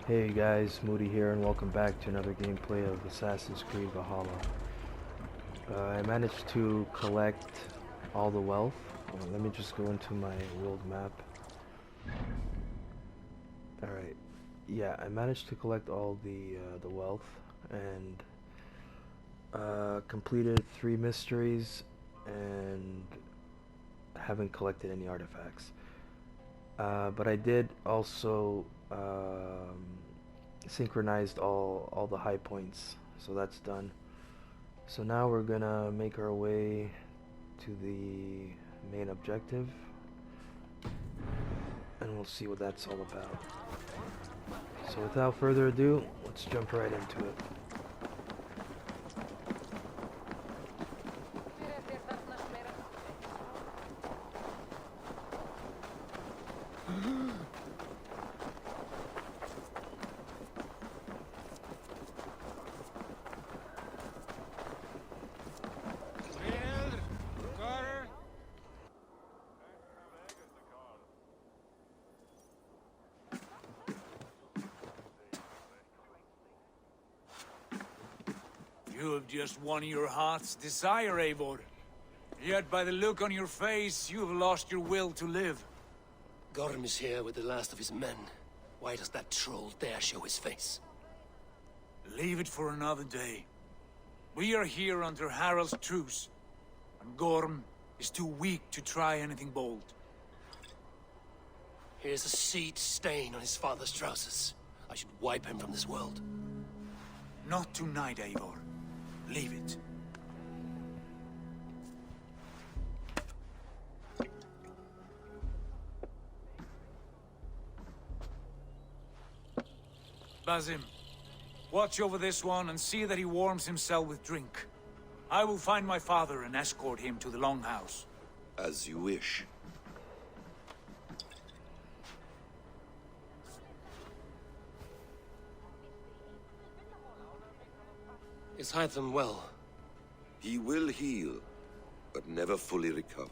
Hey guys, Moody here, and welcome back to another gameplay of Assassin's Creed Valhalla. I managed to collect all the wealth. Let me just go into my world map. Alright, yeah, I managed to collect all the wealth, and completed 3 mysteries, and haven't collected any artifacts. But I did also synchronized all the high points, so that's done. So now we're gonna make our way to the main objective, and we'll see what that's all about. So without further ado, let's jump right into it. You have just won your heart's desire, Eivor. Yet by the look on your face, you have lost your will to live. Gorm is here with the last of his men. Why does that troll dare show his face? Leave it for another day. We are here under Harald's truce, and Gorm is too weak to try anything bold. Here's a seed stain on his father's trousers. I should wipe him from this world. Not tonight, Eivor. Leave it. Basim, watch over this one and see that he warms himself with drink. I will find my father and escort him to the Longhouse. As you wish. Is Hytham well? He will heal, but never fully recover.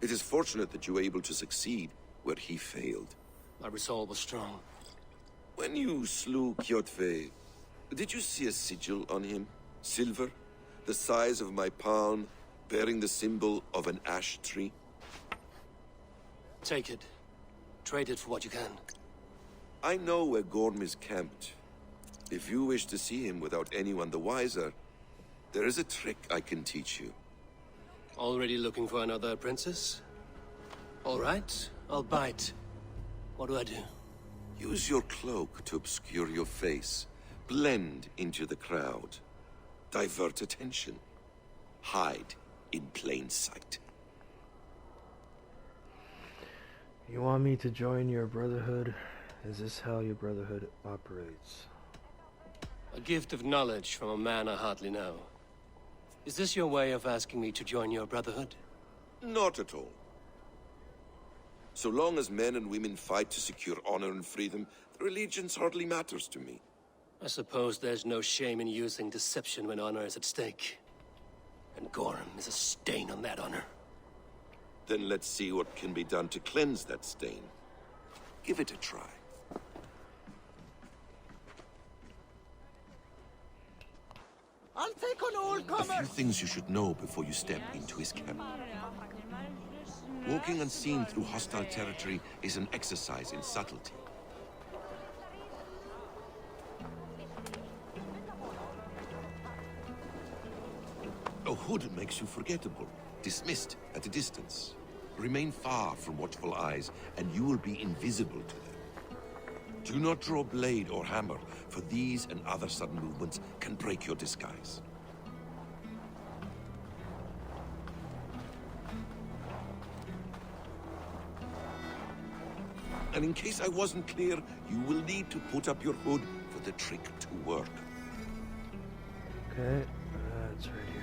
It is fortunate that you were able to succeed where he failed. My resolve was strong. When you slew Kjotve, did you see a sigil on him? Silver, the size of my palm, bearing the symbol of an ash tree? Take it. Trade it for what you can. I know where Gorm is camped. If you wish to see him without anyone the wiser, there is a trick I can teach you. Already looking for another princess? All right, I'll bite. What do I do? Use your cloak to obscure your face. Blend into the crowd. Divert attention. Hide in plain sight. You want me to join your brotherhood? Is this how your brotherhood operates? A gift of knowledge from a man I hardly know. Is this your way of asking me to join your brotherhood? Not at all. So long as men and women fight to secure honor and freedom, their allegiance hardly matters to me. I suppose there's no shame in using deception when honor is at stake. And Gorm is a stain on that honor. Then let's see what can be done to cleanse that stain. Give it a try. I'll take on all A comers! few things you should know before you step into his camp. Walking unseen through hostile territory is an exercise in subtlety. A hood makes you forgettable, dismissed at a distance. Remain far from watchful eyes, and you will be invisible to them. Do not draw blade or hammer, for these and other sudden movements can break your disguise. And in case I wasn't clear, you will need to put up your hood for the trick to work. Okay, it's right here.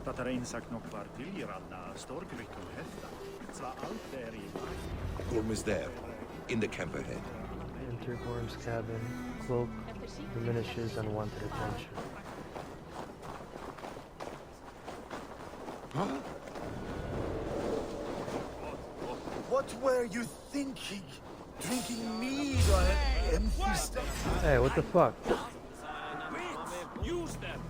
Tätä insakt nog kvartier alla storkryckor häfta. Så allt är i Gorm is there, in the camp ahead. Enter Gorm's cabin. Cloak diminishes unwanted attention. Huh? What were you thinking? Drinking mead on an empty stomach? Hey, what the fuck? Use them!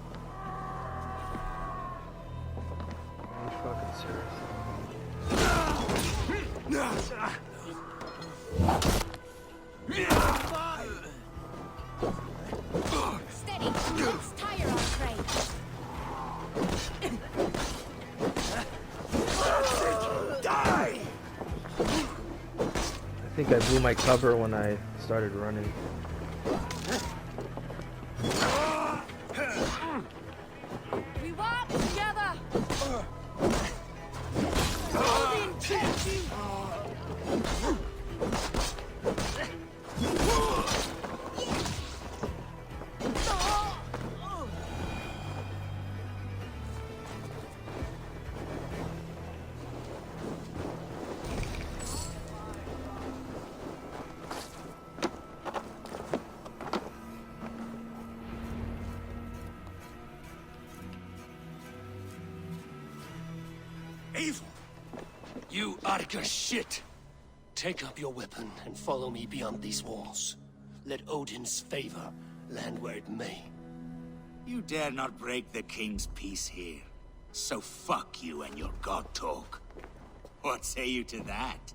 Are you fucking serious? Steady! Let's tire our train! Die! I think I blew my cover when I started running. We walk together! Odin, catch you! Evil! You Arga shit! Take up your weapon and follow me beyond these walls. Let Odin's favor land where it may. You dare not break the king's peace here. So fuck you and your god talk. What say you to that?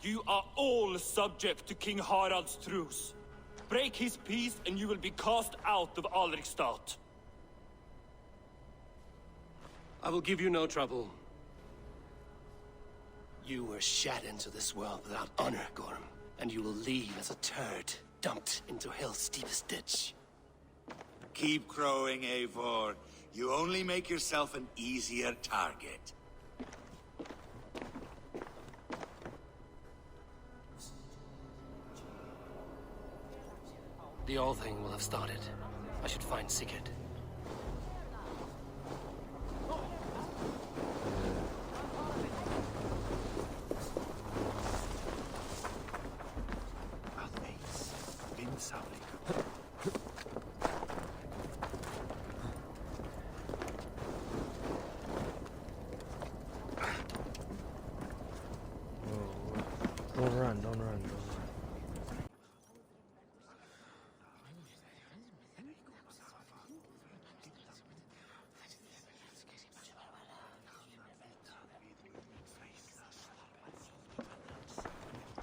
You are all subject to King Harald's truce. Break his peace and you will be cast out of Alrikstad. I will give you no trouble. You were shat into this world without honor, Gorm, and you will leave as a turd dumped into hell's deepest ditch. Keep crowing, Eivor. You only make yourself an easier target. The All Thing will have started. I should find Sigurd. Don't run, don't run, don't run.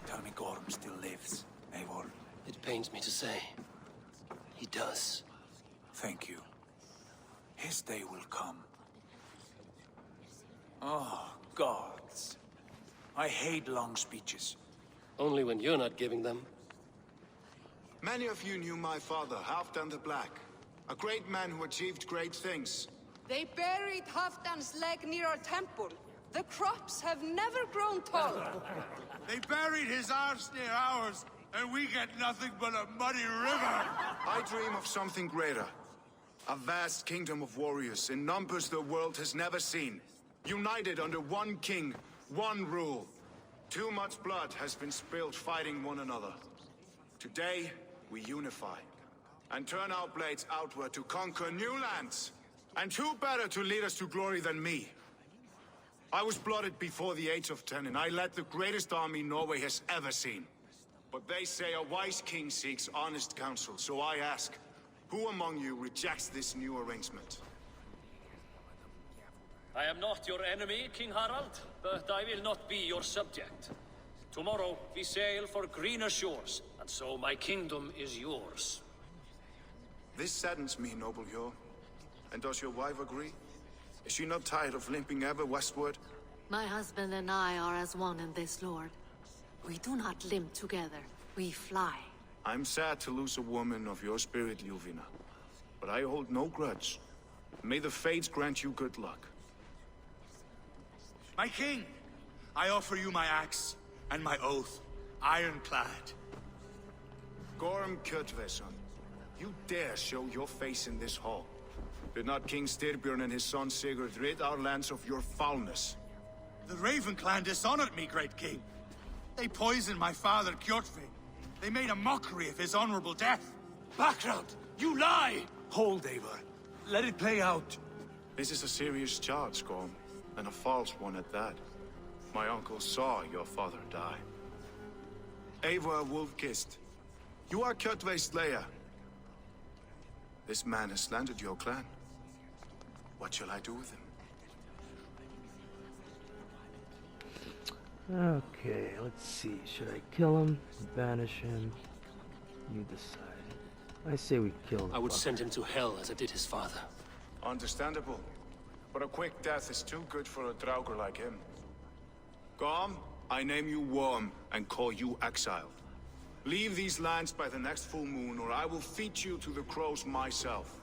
Tell me Gorm still lives, Eivor. It pains me to say. He does. Thank you. His day will come. Oh, gods. I hate long speeches. Only when you're not giving them. Many of you knew my father, Halfdan the Black. A great man who achieved great things. They buried Halfdan's leg near our temple. The crops have never grown taller. They buried his arse near ours, and we get nothing but a muddy river. I dream of something greater. A vast kingdom of warriors in numbers the world has never seen. United under one king, one rule. Too much blood has been spilled fighting one another. Today, we unify and turn our blades outward to conquer new lands. And who better to lead us to glory than me? I was blooded before the age of 10, and I led the greatest army Norway has ever seen. But they say a wise king seeks honest counsel, so I ask, who among you rejects this new arrangement? I am not your enemy, King Harald, but I will not be your subject. Tomorrow we sail for greener shores, and so my kingdom is yours. This saddens me, noble Hjor. And does your wife agree? Is she not tired of limping ever westward? My husband and I are as one in this, Lord. We do not limp together, we fly. I'm sad to lose a woman of your spirit, Ljuvina. But I hold no grudge. May the fates grant you good luck. My king, I offer you my axe and my oath, ironclad. Gorm Kjotveson, you dare show your face in this hall. Did not King Styrbjörn and his son Sigurd rid our lands of your foulness? The Raven clan dishonored me, great king. They poisoned my father, Kjotve. They made a mockery of his honorable death. Background! You lie! Hold, Eivor. Let it play out. This is a serious charge, Gorm. and a false one at that. My uncle saw your father die. Eivor Wolf-Kissed, you are Kjotve's slayer. This man has slandered your clan. What shall I do with him? Okay, let's see. Should I kill him? Banish him? You decide. I say we kill him. I would send him to hell as I did his father. Understandable. But a quick death is too good for a Draugr like him. Gorm, I name you Worm and call you exiled. Leave these lands by the next full moon, or I will feed you to the crows myself.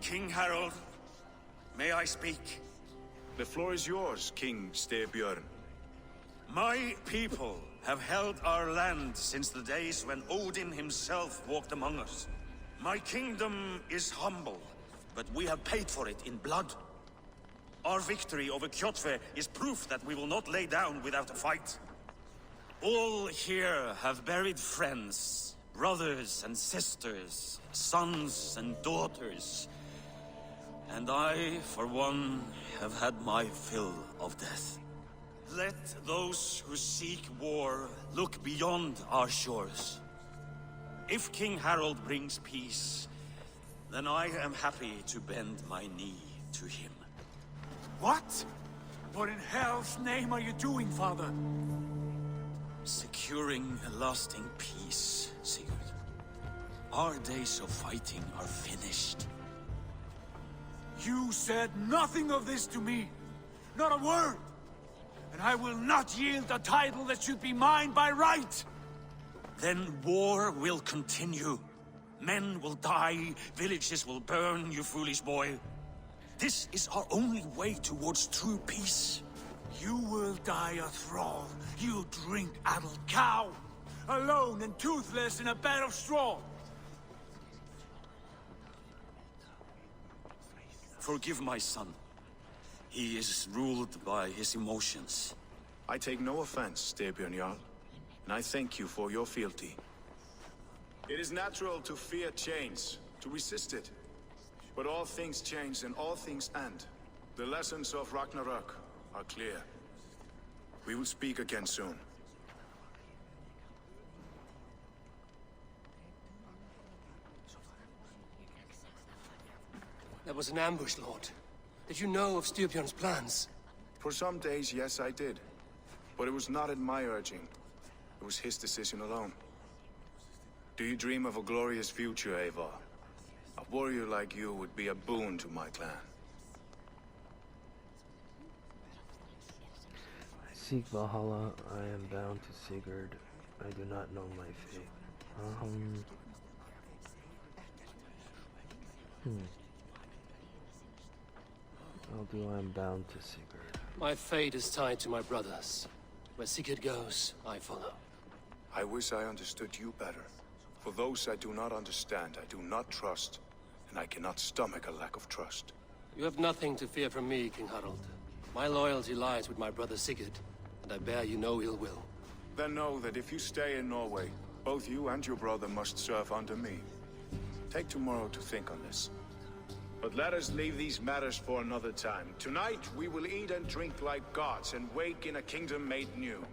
King Harold, may I speak? The floor is yours, King Styrbjörn. My people have held our land since the days when Odin himself walked among us. My kingdom is humble, but we have paid for it in blood. Our victory over Kjotve is proof that we will not lay down without a fight. All here have buried friends, brothers and sisters, sons and daughters. And I, for one, have had my fill of death. Let those who seek war look beyond our shores. If King Harold brings peace, then I am happy to bend my knee to him. What? What in hell's name are you doing, father? Securing a lasting peace, Sigurd. Our days of fighting are finished. You said nothing of this to me. Not a word. And I will not yield a title that should be mine by right. Then war will continue. Men will die, villages will burn, you foolish boy. This is our only way towards true peace. You will die a thrall. You drink-addled cow. Alone and toothless in a bed of straw. Forgive my son. He is ruled by his emotions. I take no offense, Styrbjörn Jarl, and I thank you for your fealty. It is natural to fear change, to resist it. But all things change and all things end. The lessons of Ragnarok are clear. We will speak again soon. That was an ambush, Lord. Did you know of Styrbjörn's plans? For some days, yes, I did. But it was not at my urging. It was his decision alone. Do you dream of a glorious future, Eivor? A warrior like you would be a boon to my clan. I seek Valhalla. I am bound to Sigurd. I do not know my fate. I'll do I am bound to Sigurd. My fate is tied to my brothers. Where Sigurd goes, I follow. I wish I understood you better. For those I do not understand, I do not trust, and I cannot stomach a lack of trust. You have nothing to fear from me, King Harold. My loyalty lies with my brother Sigurd, and I bear you no ill will. Then know that if you stay in Norway, both you and your brother must serve under me. Take tomorrow to think on this. But let us leave these matters for another time. Tonight, we will eat and drink like gods and wake in a kingdom made new.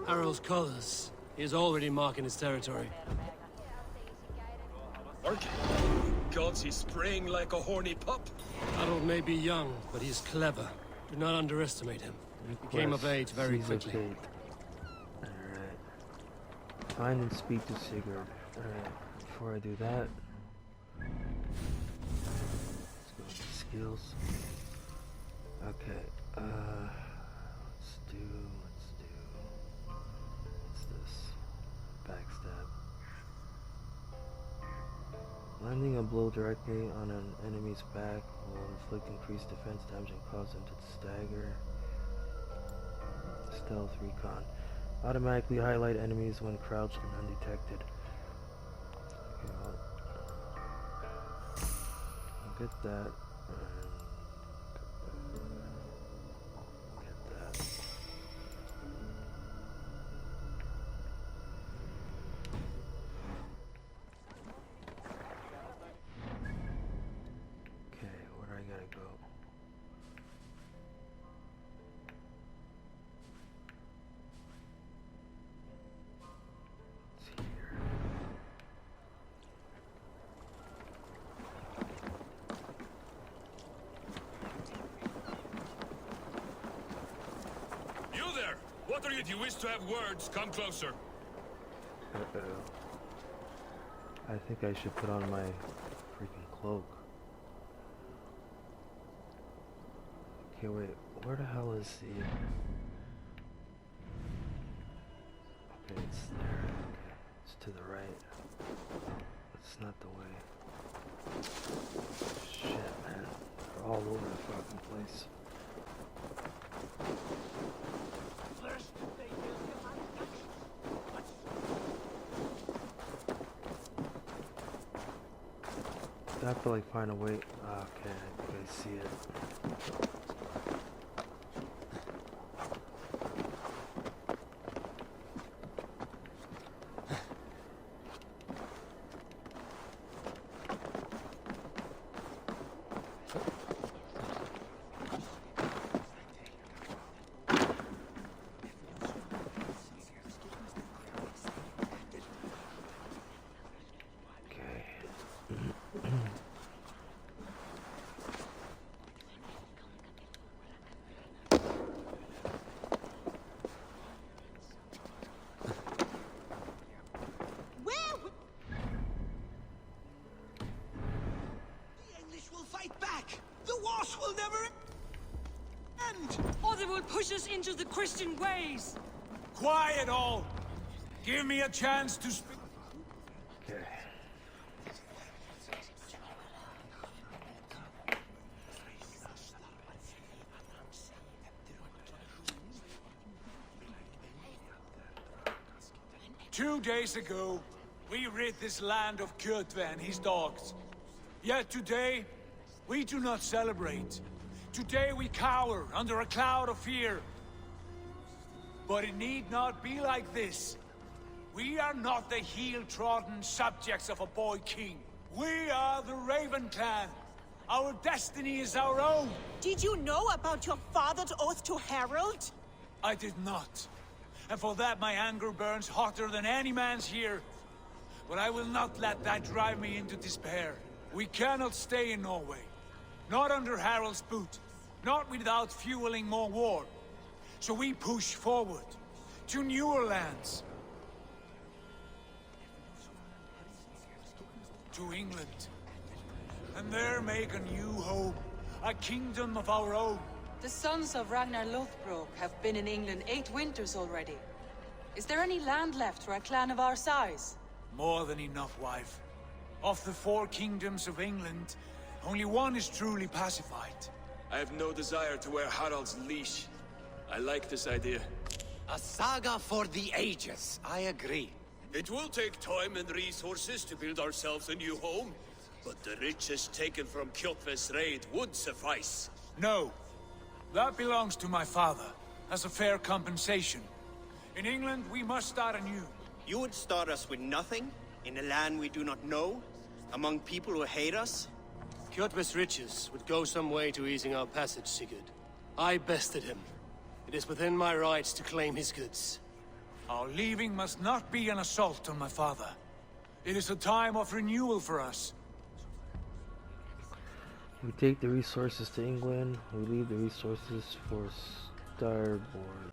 Harold's colors. He is already marking his territory. Gods, he's spraying like a horny pup. Harold may be young, but he is clever. Do not underestimate him. He came of age very quickly. Alright. Find and speak to Sigurd. Alright, before I do that, let's go to skills. Okay, let's do what's this? Backstab. Landing a blow directly on an enemy's back will inflict increased defense damage and cause them to stagger. Stealth recon. Automatically highlight enemies when crouched and undetected. Okay, I'll get that. Get that. Okay, where do I gotta go? It's here. You there! What are you? If you wish to have words, come closer. Uh-oh. I think I should put on my freaking cloak. Okay, wait. Where the hell is the... Okay, it's there. Okay, it's to the right. It's not the way. Shit, man. They're all over the fucking place. I have to like find a way. Okay, I think I see it. Or they will push us into the Christian ways. Quiet all! Give me a chance to speak. Okay. Two days ago, we rid this land of Kjotve and his dogs. Yet today, we do not celebrate. Today we cower under a cloud of fear. But it need not be like this. We are not the heel-trodden subjects of a boy king. We are the Raven clan. Our destiny is our own. Did you know about your father's oath to Harold? I did not. And for that my anger burns hotter than any man's here. But I will not let that drive me into despair. We cannot stay in Norway. Not under Harald's boot. Not without fueling more war. So we push forward. To newer lands. To England. And there make a new home. A kingdom of our own. The sons of Ragnar Lothbrok have been in England 8 winters already. Is there any land left for a clan of our size? More than enough, wife. Of the 4 kingdoms of England, only one is truly pacified. I have no desire to wear Harald's leash. I like this idea. A saga for the ages, I agree. It will take time and resources to build ourselves a new home, but the riches taken from Kjotve's raid would suffice. No. That belongs to my father, as a fair compensation. In England, we must start anew. You would start us with nothing? In a land we do not know? Among people who hate us? Kjotve's riches would go some way to easing our passage, Sigurd. I bested him. It is within my rights to claim his goods. Our leaving must not be an assault on my father. It is a time of renewal for us. We take the resources to England. We leave the resources for Starboard.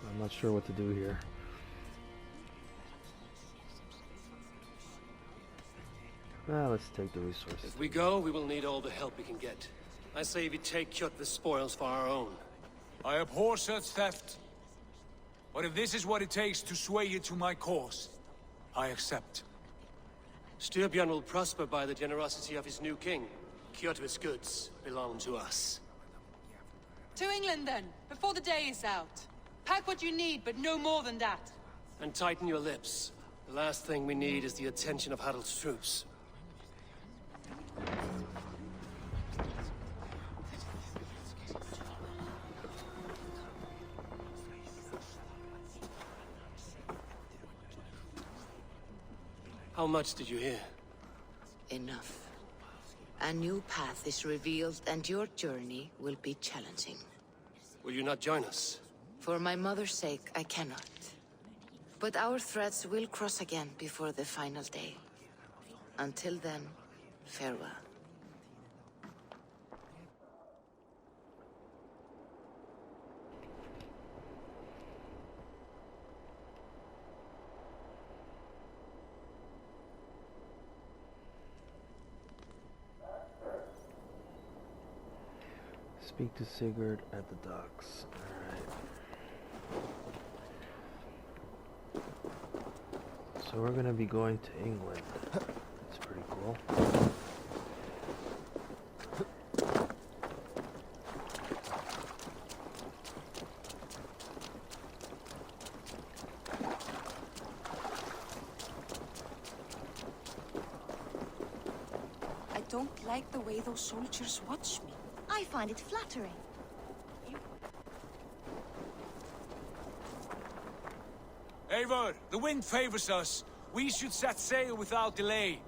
I'm not sure what to do here. Let's take the resources. If we go, we will need all the help we can get. I say we take Kjotve's spoils for our own. I abhor such theft. But if this is what it takes to sway you to my cause, I accept. Styrbjörn will prosper by the generosity of his new king. Kjotve's goods belong to us. To England, then, before the day is out. Pack what you need, but no more than that. And tighten your lips. The last thing we need is the attention of Harald's troops. How much did you hear? Enough. A new path is revealed, and your journey will be challenging. Will you not join us? For my mother's sake, I cannot. But our threads will cross again before the final day. Until then, farewell. Speak to Sigurd at the docks. Alright. So we're gonna be going to England. That's pretty cool. I don't like the way those soldiers watch me. I find it flattering. Eivor, the wind favors us. We should set sail without delay.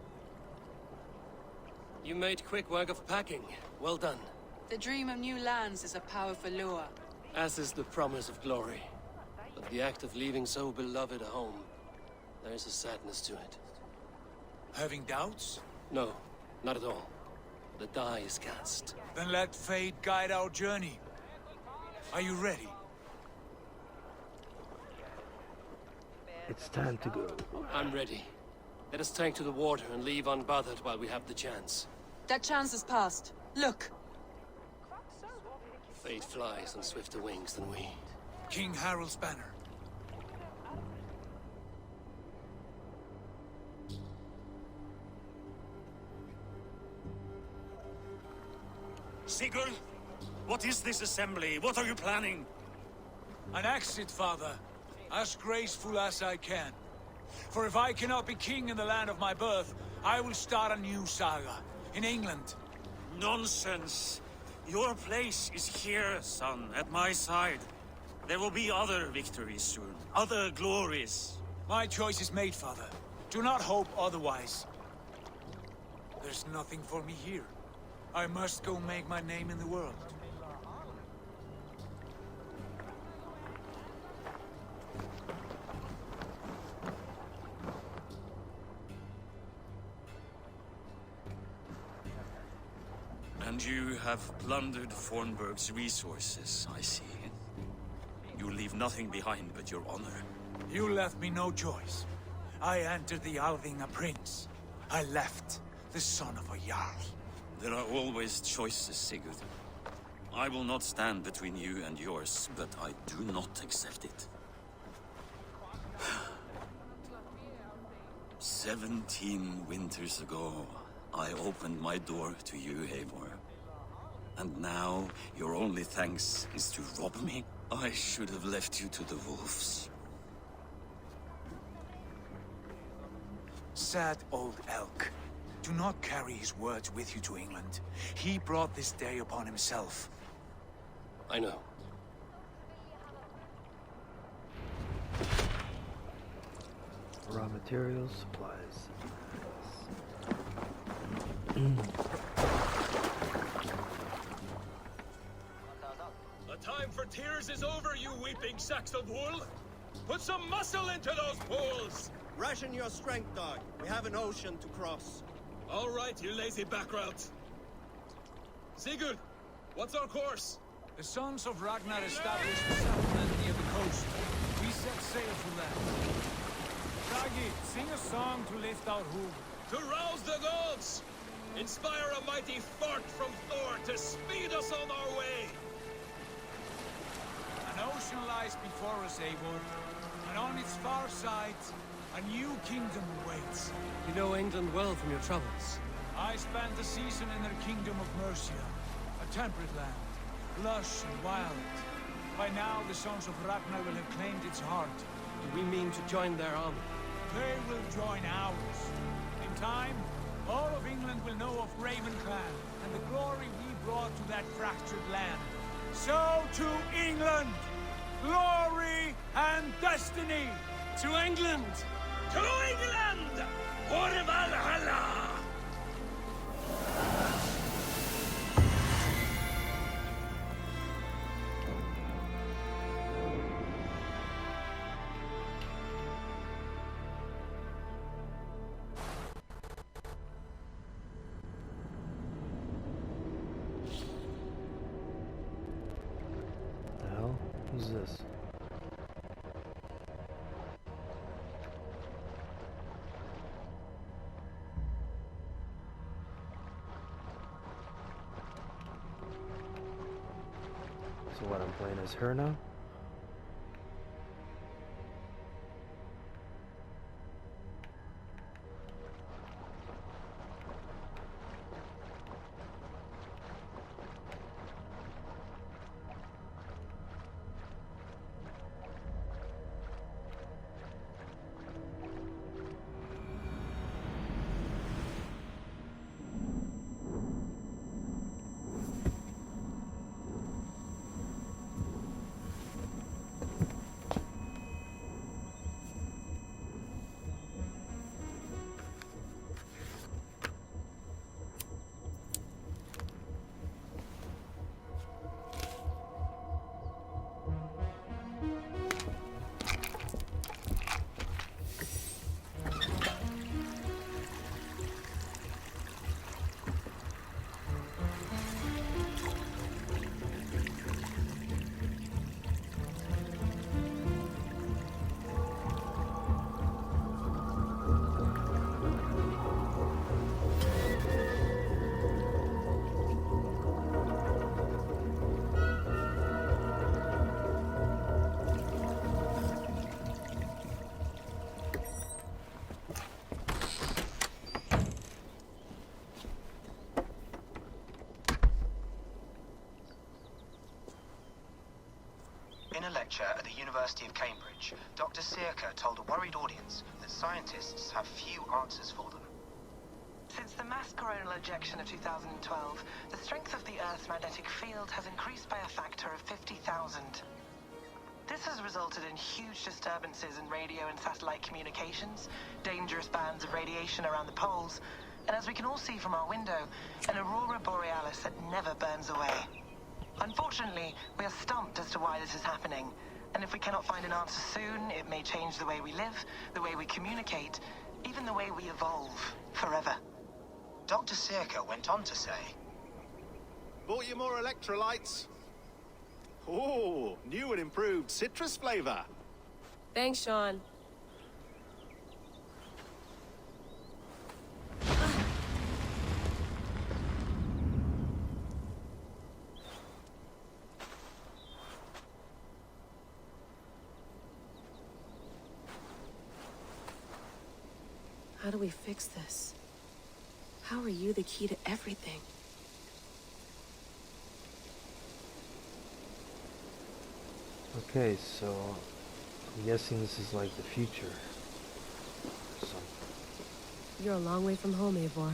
You made quick work of packing. Well done. The dream of new lands is a powerful lure. As is the promise of glory. But the act of leaving so beloved a home, there is a sadness to it. Having doubts? No, not at all. The die is cast. Then let fate guide our journey. Are you ready? It's time to go. I'm ready. Let us take to the water and leave unbothered while we have the chance. That chance has passed. Look! Fate flies on swifter wings than we. King Harald's banner. Sigurd, what is this assembly? What are you planning? An exit, father. As graceful as I can. For if I cannot be king in the land of my birth, I will start a new saga. In England. Nonsense. Your place is here, son, at my side. There will be other victories soon. Other glories. My choice is made, father. Do not hope otherwise. There's nothing for me here. I must go make my name in the world. And you have plundered Fornburg's resources, I see. You leave nothing behind but your honor. You left me no choice. I entered the Alving a prince. I left the son of a Jarl. There are always choices, Sigurd. I will not stand between you and yours, but I do not accept it. 17 winters ago, I opened my door to you, Eivor. And now, your only thanks is to rob me? I should have left you to the wolves. Sad old elk. Do not carry his words with you to England. He brought this day upon himself. I know. Raw materials, supplies. The time for tears is over, you weeping sacks of wool! Put some muscle into those poles! Ration your strength, dog. We have an ocean to cross. All right, you lazy backroutes. Sigurd, what's our course? The sons of Ragnar established a settlement near the coast. We set sail for that. Ragi, sing a song to lift our hoof. To rouse the gods! Inspire a mighty fart from Thor to speed us on our way! An ocean lies before us, Eivor, and on its far side, a new kingdom awaits. You know England well from your travels. I spent a season in their kingdom of Mercia, a temperate land, lush and wild. By now, the sons of Ragnar will have claimed its heart. Do we mean to join their army? They will join ours. In time, all of England will know of Ravenclan and the glory we brought to that fractured land. So to England! Glory and destiny! To England! To England! For Valhalla! The hell? Who's this? So what, I'm playing as her now? In a lecture at the University of Cambridge, Dr. Sirka told a worried audience that scientists have few answers for them. Since the mass coronal ejection of 2012, the strength of the Earth's magnetic field has increased by a factor of 50,000. This has resulted in huge disturbances in radio and satellite communications, dangerous bands of radiation around the poles, and as we can all see from our window, an aurora borealis that never burns away. Unfortunately, we are stumped as to why this is happening, and if we cannot find an answer soon, it may change the way we live, the way we communicate, even the way we evolve, forever. Dr. Sirka went on to say, "Bought you more electrolytes? Oh, new and improved citrus flavor." Thanks, Sean. How do we fix this? How are you the key to everything? Okay, so I'm guessing this is like the future. You're a long way from home, Eivor.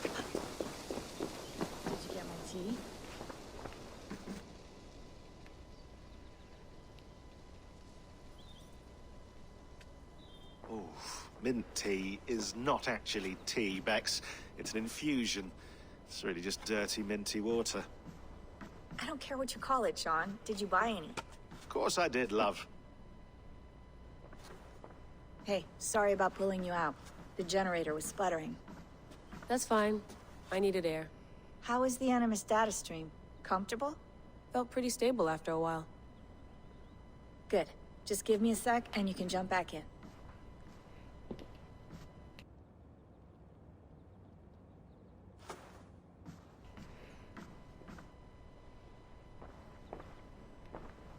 Did you get my tea? Oh, mint tea is not actually tea, Bex. It's an infusion. It's really just dirty, minty water. I don't care what you call it, Sean. Did you buy any? Of course I did, love. Hey, sorry about pulling you out. The generator was sputtering. That's fine. I needed air. How is the Animus data stream? Comfortable? Felt pretty stable after a while. Good. Just give me a sec and you can jump back in.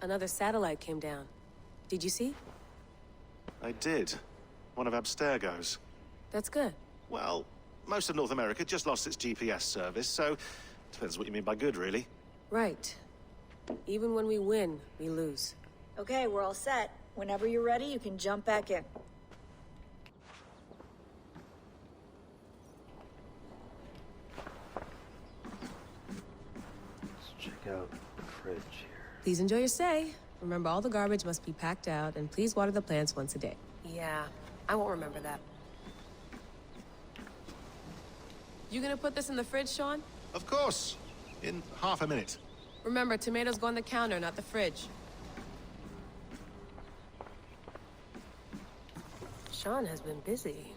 Another satellite came down. Did you see? I did. One of Abstergo's. That's good. Well, most of North America just lost its GPS service, so depends what you mean by good, really. Right. Even when we win, we lose. Okay, we're all set. Whenever you're ready, you can jump back in. Let's check out the fridge here. Please enjoy your stay. Remember, all the garbage must be packed out, and please water the plants once a day. Yeah, I won't remember that. You gonna put this in the fridge, Sean? Of course. In half a minute. Remember, tomatoes go on the counter, not the fridge. Sean has been busy.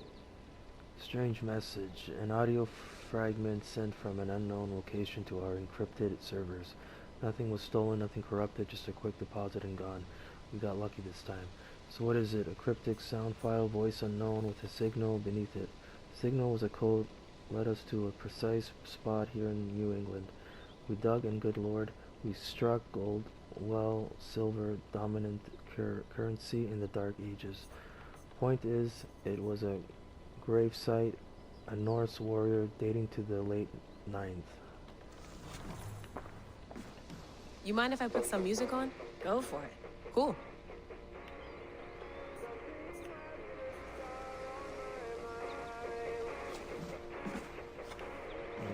Strange message. An audio fragment sent from an unknown location to our encrypted servers. Nothing was stolen, nothing corrupted, just a quick deposit and gone. We got lucky this time. So what is it? A cryptic sound file, voice unknown, with a signal beneath it. The signal was a code, led us to a precise spot here in New England. We dug, and good lord, we struck gold, well, silver, dominant currency in the dark ages. Point is, it was a grave site, a Norse warrior dating to the late 9th. You mind if I put some music on? Go for it. Cool.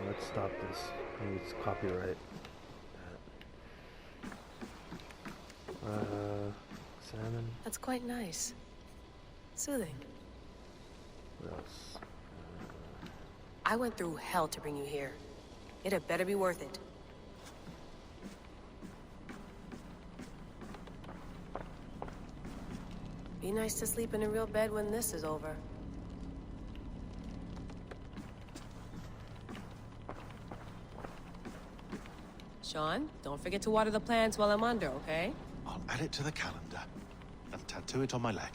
Let's stop this. It's copyright. Salmon. That's quite nice. Soothing. What else? I went through hell to bring you here. It had better be worth it. Be nice to sleep in a real bed when this is over. Sean, don't forget to water the plants while I'm under, okay? I'll add it to the calendar and tattoo it on my leg.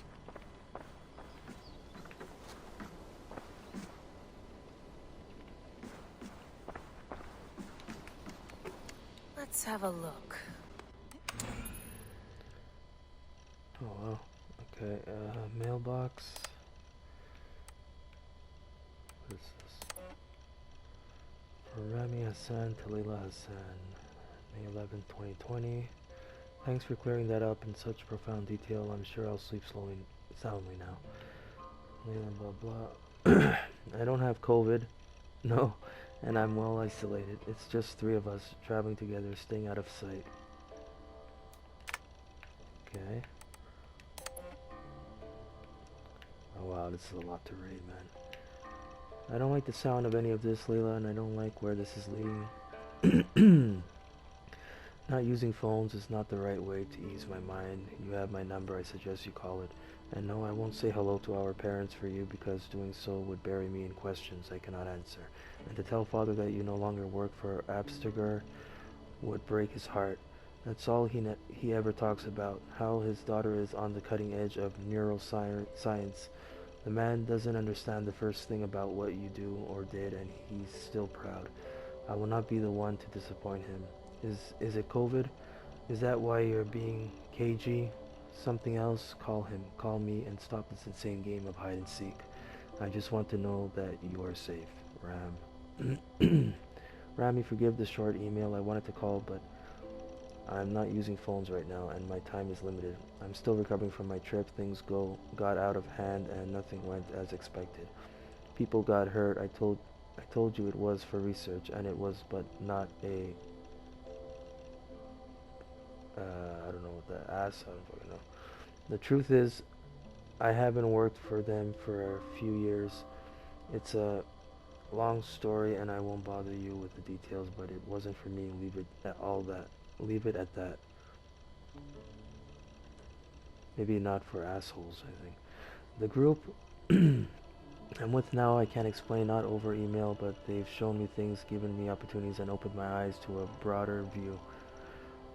Let's have a look. Oh wow. Okay, mailbox. What is this? From Rami Hassan to Leila Hassan. May 11, 2020. Thanks for clearing that up in such profound detail. I'm sure I'll sleep soundly now. Leila blah blah. I don't have COVID. No. And I'm well isolated. It's just 3 of us traveling together, staying out of sight. Okay. Oh wow, this is a lot to read, man. I don't like the sound of any of this, Leila, and I don't like where this is leading. Not using phones is not the right way to ease my mind. You have my number, I suggest you call it. And no, I won't say hello to our parents for you, because doing so would bury me in questions I cannot answer. And to tell father that you no longer work for Absterger would break his heart. That's all he ever talks about, how his daughter is on the cutting edge of neuroscience. The man doesn't understand the first thing about what you do or did, and he's still proud. I will not be the one to disappoint him. Is it COVID? Is that why you're being cagey? Something else? Call him, call me, and stop this insane game of hide and seek. I just want to know that you are safe. Ram. Rami, forgive the short email. I wanted to call, but I'm not using phones right now, and my time is limited. I'm still recovering from my trip. Things got out of hand, and nothing went as expected. People got hurt. I told you it was for research, and it was, but not a I don't know what the ass, I don't fucking know. The truth is, I haven't worked for them for a few years. It's a long story, and I won't bother you with the details, but it wasn't for me. Leave it at that. Maybe not for assholes, I think. The group I'm with now, I can't explain, not over email, but they've shown me things, given me opportunities, and opened my eyes to a broader view.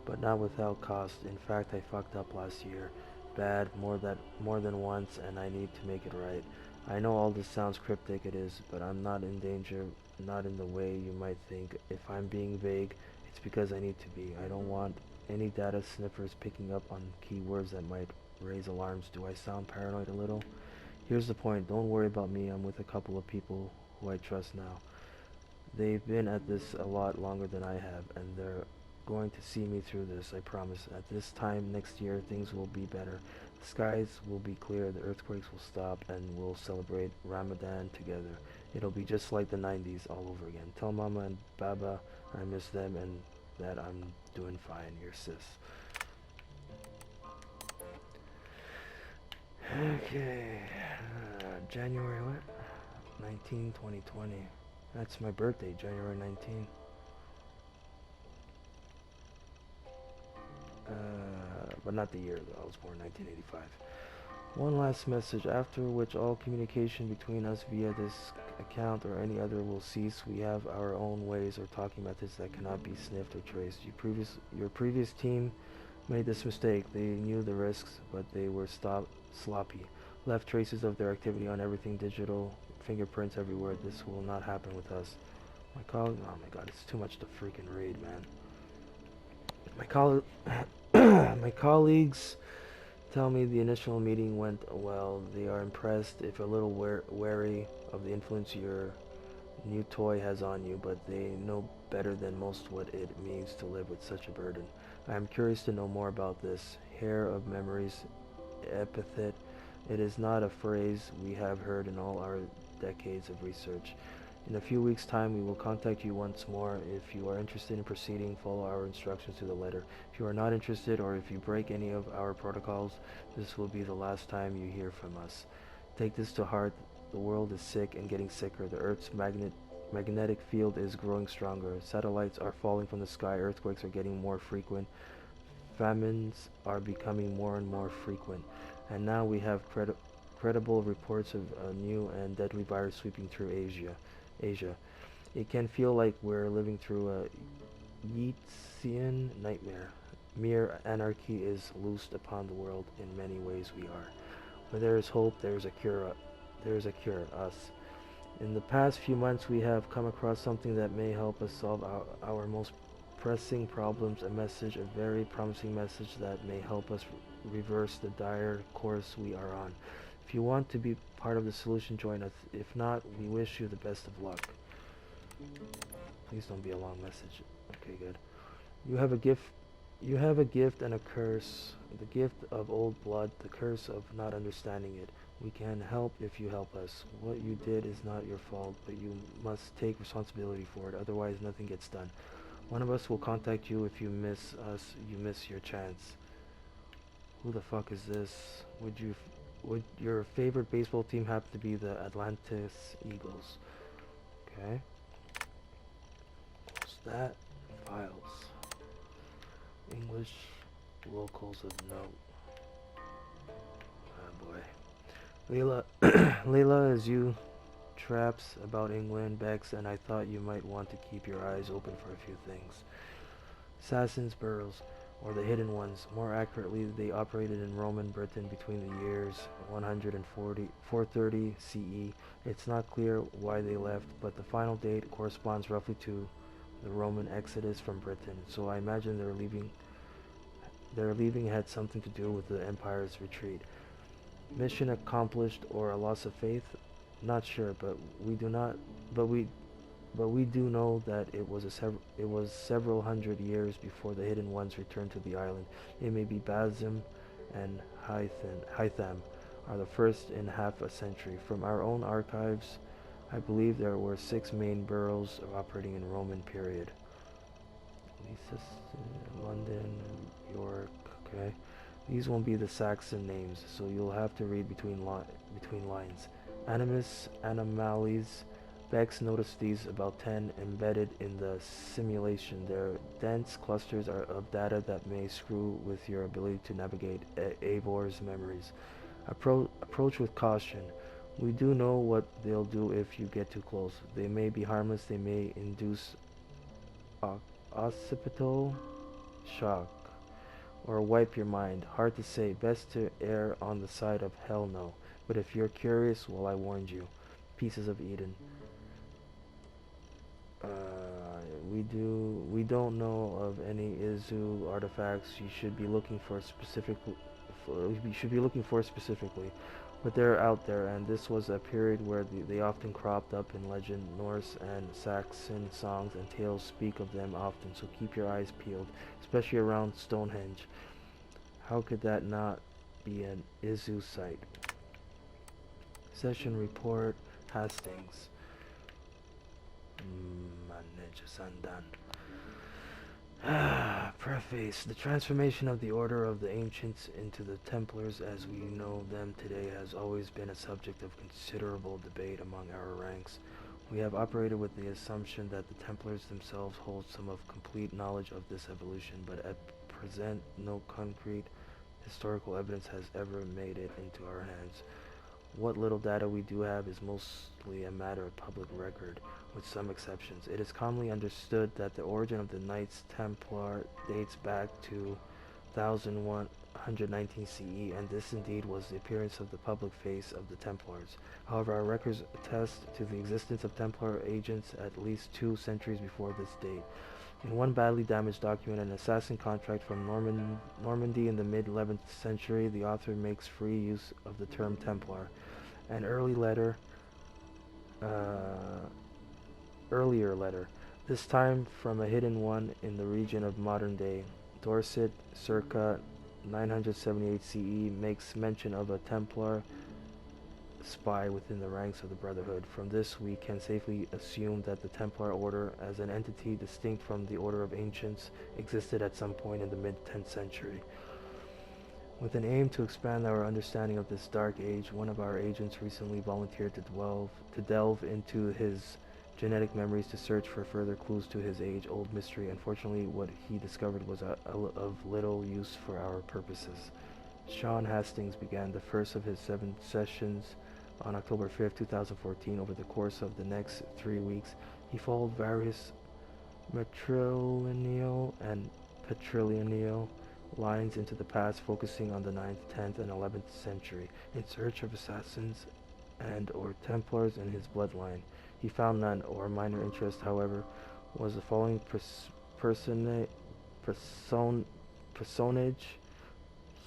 But not without cost. In fact, I fucked up last year. Bad, more than once, and I need to make it right. I know all this sounds cryptic, it is, but I'm not in danger, not in the way you might think. If I'm being vague, it's because I need to be. I don't want any data sniffers picking up on keywords that might raise alarms? Do I sound paranoid a little? Here's the point. Don't worry about me. I'm with a couple of people who I trust now. They've been at this a lot longer than I have, and they're going to see me through this, I promise. At this time next year, things will be better. The skies will be clear, the earthquakes will stop, and we'll celebrate Ramadan together. It'll be just like the 90s all over again. Tell Mama and Baba I miss them and that I'm doing fine. Your sis. Okay. January what? 19, 2020. That's my birthday, January 19. But not the year though. I was born 1985. One last message, after which all communication between us via this account or any other will cease. We have our own ways or talking methods that cannot be sniffed or traced. Your previous team made this mistake. They knew the risks, but they were sloppy. Left traces of their activity on everything digital, fingerprints everywhere. This will not happen with us. Oh my god, it's too much to freaking read, man. My colleagues tell me the initial meeting went well. They are impressed, if a little wary of the influence your new toy has on you, but they know better than most what it means to live with such a burden. I am curious to know more about this. Hair of memories epithet. It is not a phrase we have heard in all our decades of research. In a few weeks' time, we will contact you once more. If you are interested in proceeding, follow our instructions to the letter. If you are not interested, or if you break any of our protocols, this will be the last time you hear from us. Take this to heart. The world is sick and getting sicker. The Earth's magnetic field is growing stronger. Satellites are falling from the sky. Earthquakes are getting more frequent. Famines are becoming more and more frequent. And now we have credible reports of a new and deadly virus sweeping through Asia. It can feel like we're living through a Yeatsian nightmare. Mere anarchy is loosed upon the world. In many ways we are. Where there is hope, there is a cure. There is a cure, us. In the past few months we have come across something that may help us solve our most pressing problems, a very promising message that may help us reverse the dire course we are on. If you want to be part of the solution, join us. If not, we wish you the best of luck. Please don't be a long message. Okay, good. You have a gift and a curse. The gift of old blood, the curse of not understanding it. We can help if you help us. What you did is not your fault, but you must take responsibility for it. Otherwise, nothing gets done. One of us will contact you. If you miss us, you miss your chance. Who the fuck is this? Would your favorite baseball team happen to be the Atlantis Eagles? Okay. What's that? Files. English locals of note. Oh boy. Leila, as you traps about England, Bex, and I thought you might want to keep your eyes open for a few things. Assassins' Burrows, or the Hidden Ones. More accurately, they operated in Roman Britain between the years 430 CE. It's not clear why they left, but the final date corresponds roughly to the Roman exodus from Britain, so I imagine their leaving had something to do with the empire's retreat. Mission accomplished or a loss of faith? Not sure, but we do know that it was several hundred years before the Hidden Ones returned to the island. It may be Basim and Hytham are the first in half a century. From our own archives, I believe there were 6 main boroughs operating in Roman period. London, York, okay. These won't be the Saxon names, so you'll have to read between lines. Animus, anomalies. Bex noticed these about 10 embedded in the simulation. They're dense clusters of data that may screw with your ability to navigate Eivor's memories. Approach with caution. We do know what they'll do if you get too close. They may be harmless, they may induce occipital shock, or wipe your mind. Hard to say. Best to err on the side of hell no. But if you're curious, well, I warned you. Pieces of Eden. we don't know of any Izu artifacts you should be looking for specifically. But they're out there, and this was a period where they often cropped up in legend. Norse and Saxon songs and tales speak of them often, so keep your eyes peeled, especially around Stonehenge. How could that not be an Izu site? Session report, Hastings. Preface. The transformation of the Order of the Ancients into the Templars as we know them today has always been a subject of considerable debate among our ranks. We have operated with the assumption that the Templars themselves hold some of complete knowledge of this evolution, but at present no concrete historical evidence has ever made it into our hands. What little data we do have is mostly a matter of public record, with some exceptions. It is commonly understood that the origin of the Knights Templar dates back to 1119 CE, and this indeed was the appearance of the public face of the Templars. However, our records attest to the existence of Templar agents at least 2 centuries before this date. In one badly damaged document, an assassin contract from Normandy in the mid-11th century, the author makes free use of the term Templar. An earlier letter, this time from a hidden one in the region of modern-day Dorset, circa 978 CE, makes mention of a Templar spy within the ranks of the Brotherhood. From this, we can safely assume that the Templar Order, as an entity distinct from the Order of Ancients, existed at some point in the mid-10th century. With an aim to expand our understanding of this dark age, one of our agents recently volunteered to delve into his genetic memories to search for further clues to his age-old mystery. Unfortunately, what he discovered was of little use for our purposes. Sean Hastings began the first of his 7 sessions on October 5th, 2014. Over the course of the next 3 weeks, he followed various matrilineal and patrilineal lines into the past, focusing on the 9th, 10th, and 11th century, in search of assassins and or Templars in his bloodline. He found none. Of minor interest, however, was the following personage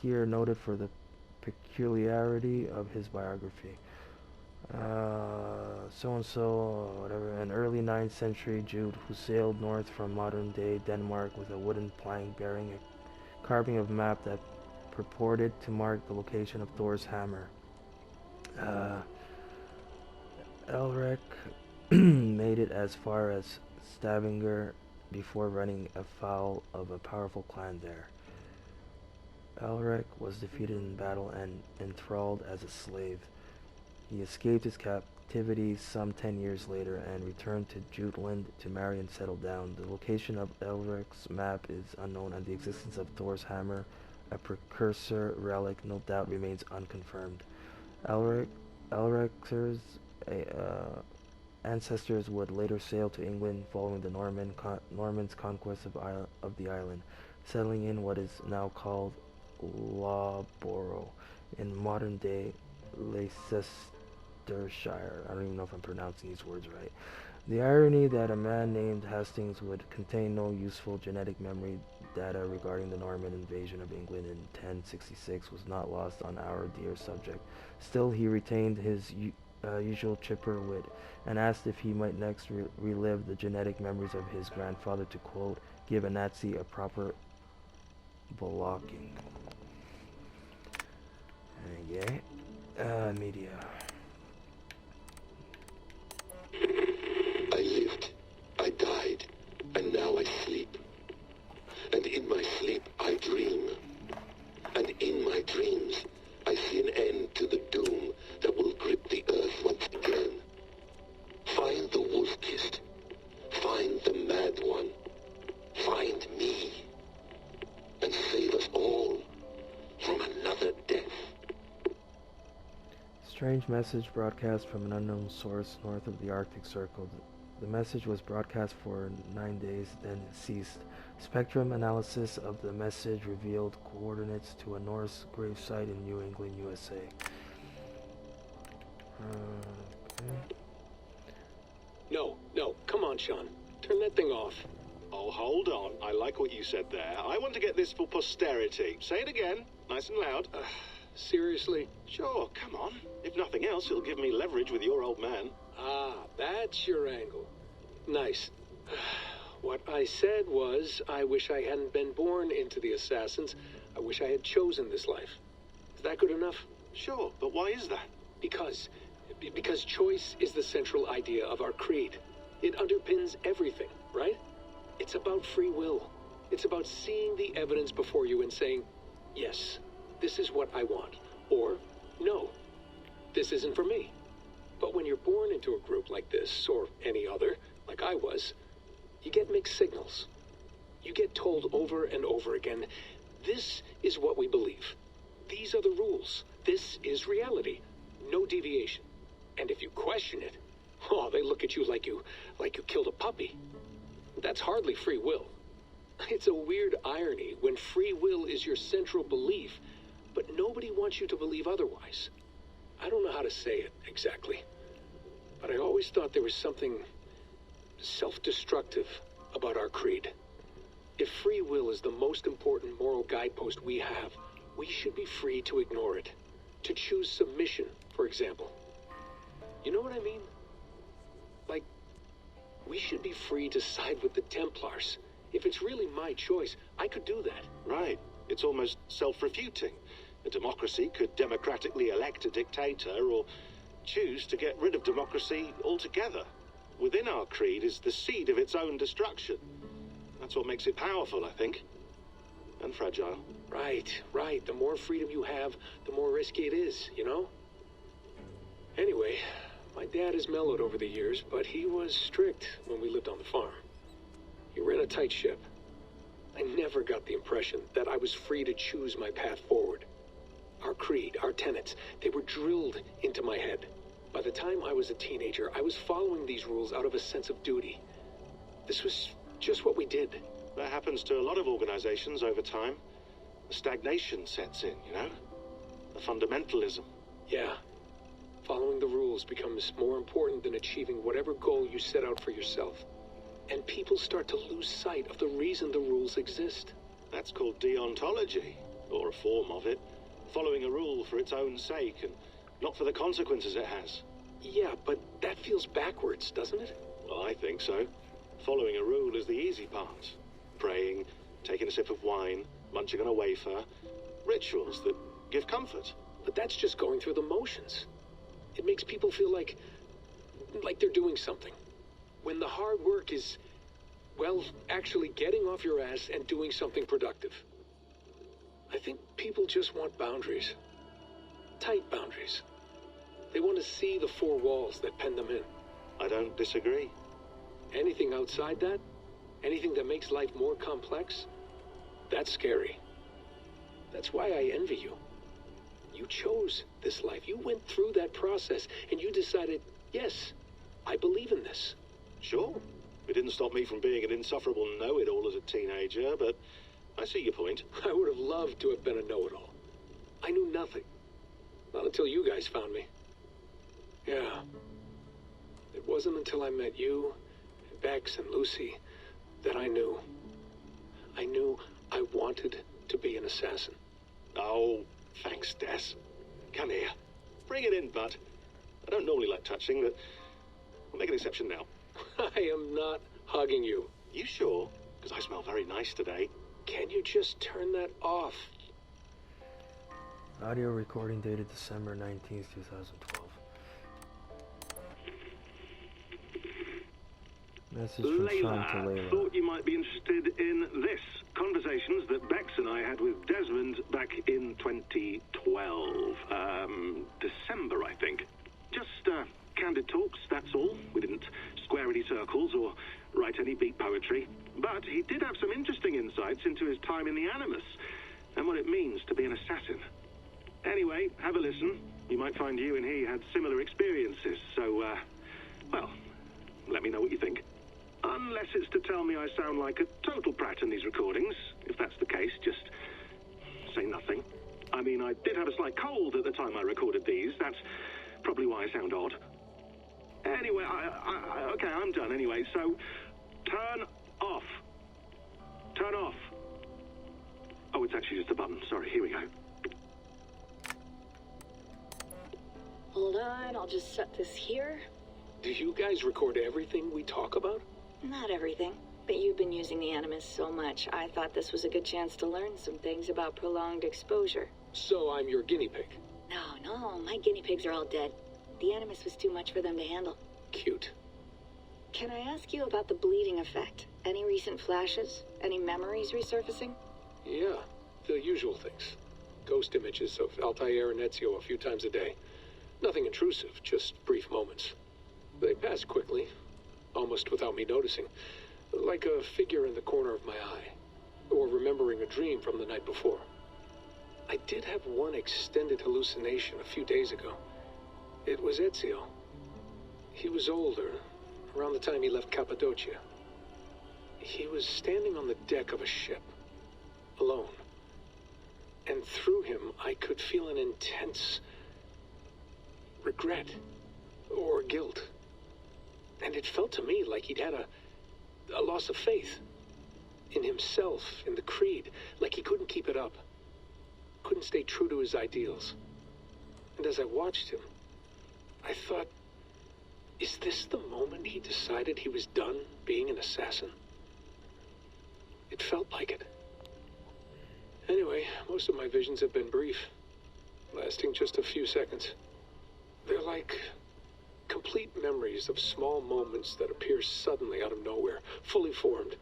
here noted for the peculiarity of his biography. So-and-so, whatever, an early 9th century Jude who sailed north from modern-day Denmark with a wooden plank bearing a carving of map that purported to mark the location of Thor's hammer. Elric made it as far as Stavanger before running afoul of a powerful clan there. Elric was defeated in battle and enthralled as a slave. He escaped his captivity some 10 years later and returned to Jutland to marry and settle down. The location of Elric's map is unknown, and the existence of Thor's hammer, a precursor relic, no doubt remains unconfirmed. Elric's ancestors would later sail to England following the Normans' conquest of the island, settling in what is now called Loughborough, in modern-day Leicestershire. I don't even know if I'm pronouncing these words right. The irony that a man named Hastings would contain no useful genetic memory data regarding the Norman invasion of England in 1066 was not lost on our dear subject. Still, he retained his usual chipper wit, and asked if he might next relive the genetic memories of his grandfather to, quote, give a Nazi a proper blocking. Media. I lived, I died, and now I sleep. And in my sleep I dream. And in my dreams I see an end to the doom that will grip the earth once again. Find the wolf-kissed. Find the mad one. Find me. And save us all from another death. Strange message broadcast from an unknown source north of the Arctic Circle. The message was broadcast for 9 days, then ceased. Spectrum analysis of the message revealed coordinates to a Norse gravesite in New England, USA. No, come on, Sean. Turn that thing off. Oh, hold on. I like what you said there. I want to get this for posterity. Say it again, nice and loud. Seriously? Sure, come on. If nothing else, it'll give me leverage with your old man. Ah, that's your angle. Nice. What I said was, I wish I hadn't been born into the Assassins. I wish I had chosen this life. Is that good enough? Sure, but why is that? Because choice is the central idea of our creed. It underpins everything, right? It's about free will. It's about seeing the evidence before you and saying, yes, this is what I want. Or, no, this isn't for me. But when you're born into a group like this, or any other, like I was, you get mixed signals. You get told over and over again, this is what we believe. These are the rules. This is reality. No deviation. And if you question it, oh, they look at you like you killed a puppy. That's hardly free will. It's a weird irony when free will is your central belief, but nobody wants you to believe otherwise. I don't know how to say it exactly, but I always thought there was something self-destructive about our creed. If free will is the most important moral guidepost we have, we should be free to ignore it. To choose submission, for example. You know what I mean? Like, we should be free to side with the Templars. If it's really my choice, I could do that. Right. It's almost self-refuting. A democracy could democratically elect a dictator or choose to get rid of democracy altogether. Within our creed is the seed of its own destruction. That's what makes it powerful, I think. And fragile. Right. The more freedom you have, the more risky it is, you know? Anyway, my dad has mellowed over the years, but he was strict when we lived on the farm. He ran a tight ship. I never got the impression that I was free to choose my path forward. Our creed, our tenets, they were drilled into my head. By the time I was a teenager, I was following these rules out of a sense of duty. This was just what we did. That happens to a lot of organizations over time. The stagnation sets in, you know? The fundamentalism. Yeah. Following the rules becomes more important than achieving whatever goal you set out for yourself. And people start to lose sight of the reason the rules exist. That's called deontology, or a form of it. Following a rule for its own sake, and not for the consequences it has. Yeah, but that feels backwards, doesn't it? Well, I think so. Following a rule is the easy part. Praying, taking a sip of wine, munching on a wafer. Rituals that give comfort. But that's just going through the motions. It makes people feel like they're doing something. When the hard work is, well, actually getting off your ass and doing something productive. I think people just want boundaries. Tight boundaries. They want to see the four walls that pen them in. I don't disagree. Anything outside that, anything that makes life more complex, that's scary. That's why I envy you. You chose this life. You went through that process, and you decided, yes, I believe in this. Sure. It didn't stop me from being an insufferable know-it-all as a teenager, but I see your point. I would have loved to have been a know-it-all. I knew nothing. Not until you guys found me. Yeah. It wasn't until I met you, and Bex and Lucy, that I knew. I knew I wanted to be an assassin. Oh, thanks, Des. Come here. Bring it in, bud. I don't normally like touching, but I'll make an exception now. I am not hugging you. You sure? Because I smell very nice today. Can you just turn that off? Audio recording dated December 19th, 2012. Message from Sean to Layla. Thought you might be interested in this. Conversations that Bex and I had with Desmond back in 2012. December, I think. Just candid talks, that's all. We didn't square any circles or write any beat poetry. But he did have some interesting insights into his time in the Animus and what it means to be an assassin. Anyway, have a listen. You might find you and he had similar experiences, so, well, let me know what you think. Unless it's to tell me I sound like a total brat in these recordings. If that's the case, just say nothing. I mean, I did have a slight cold at the time I recorded these. That's probably why I sound odd. Anyway, okay, I'm done anyway, so Turn off. Turn off. Oh, it's actually just a button. Sorry, here we go. Hold on, I'll just set this here. Do you guys record everything we talk about? Not everything, but you've been using the Animus so much, I thought this was a good chance to learn some things about prolonged exposure. So I'm your guinea pig. No, my guinea pigs are all dead. The Animus was too much for them to handle. Cute. Can I ask you about the bleeding effect? Any recent flashes? Any memories resurfacing? Yeah, the usual things. Ghost images of Altair and Ezio a few times a day. Nothing intrusive, just brief moments. They pass quickly, almost without me noticing. Like a figure in the corner of my eye. Or remembering a dream from the night before. I did have one extended hallucination a few days ago. It was Ezio. He was older, around the time he left Cappadocia. He was standing on the deck of a ship, alone. And through him, I could feel an intense regret or guilt. And it felt to me like he'd had a loss of faith in himself, in the creed, like he couldn't keep it up. Couldn't stay true to his ideals. And as I watched him, I thought, is this the moment he decided he was done being an assassin? It felt like it. Anyway, most of my visions have been brief, lasting just a few seconds. They're like complete memories of small moments that appear suddenly out of nowhere, fully formed.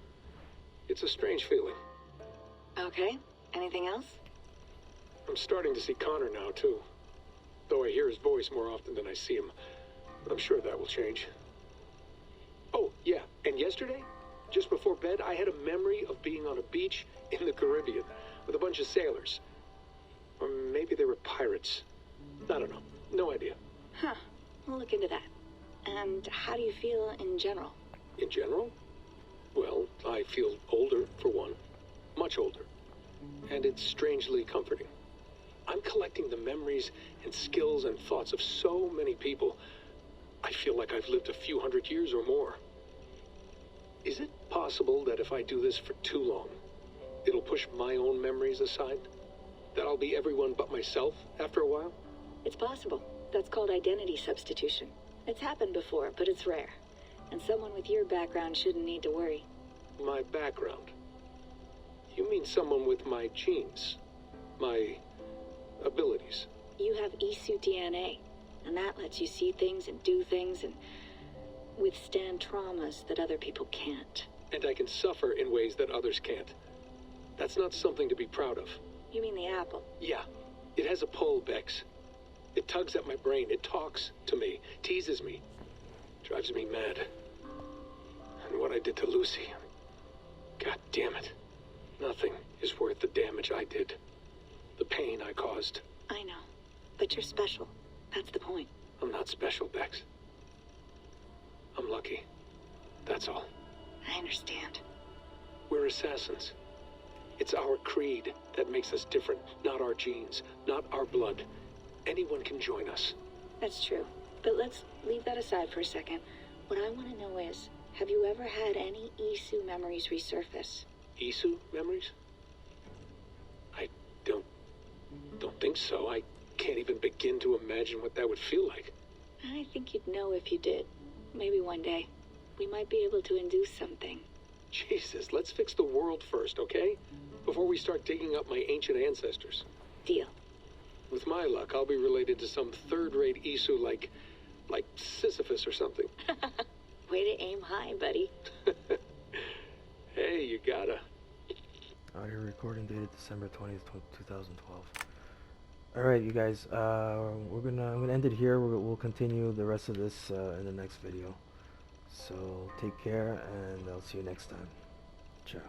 It's a strange feeling. Okay, anything else? I'm starting to see Connor now, too. Though I hear his voice more often than I see him. I'm sure that will change. Oh, yeah, and yesterday, just before bed, I had a memory of being on a beach in the Caribbean with a bunch of sailors. Or maybe they were pirates. I don't know. No idea. Huh. We'll look into that. And how do you feel in general? In general? Well, I feel older, for one. Much older. And it's strangely comforting. I'm collecting the memories and skills and thoughts of so many people. I feel like I've lived a few hundred years or more. Is it possible that if I do this for too long, it'll push my own memories aside? That I'll be everyone but myself after a while? It's possible. That's called identity substitution. It's happened before, but it's rare. And someone with your background shouldn't need to worry. My background? You mean someone with my genes? My abilities? You have Isu DNA, and that lets you see things and do things and withstand traumas that other people can't. And I can suffer in ways that others can't. That's not something to be proud of. You mean the apple? Yeah. It has a pull, Bex. It tugs at my brain. It talks to me. Teases me. Drives me mad. And what I did to Lucy... God damn it. Nothing is worth the damage I did. The pain I caused. I know. But you're special. That's the point. I'm not special, Bex. I'm lucky. That's all. I understand. We're assassins. It's our creed that makes us different, not our genes, not our blood. Anyone can join us. That's true. But let's leave that aside for a second. What I want to know is, have you ever had any Isu memories resurface? Isu memories? I don't think so. I can't even begin to imagine what that would feel like. I think you'd know if you did. Maybe one day. We might be able to induce something. Jesus, let's fix the world first, okay? Before we start digging up my ancient ancestors. Deal. With my luck, I'll be related to some third-rate Isu like Sisyphus or something. Way to aim high, buddy. Hey, you gotta. Audio recording dated December 20th, 2012. Alright, you guys, I'm gonna end it here. We'll continue the rest of this in the next video. So, take care, and I'll see you next time. Ciao.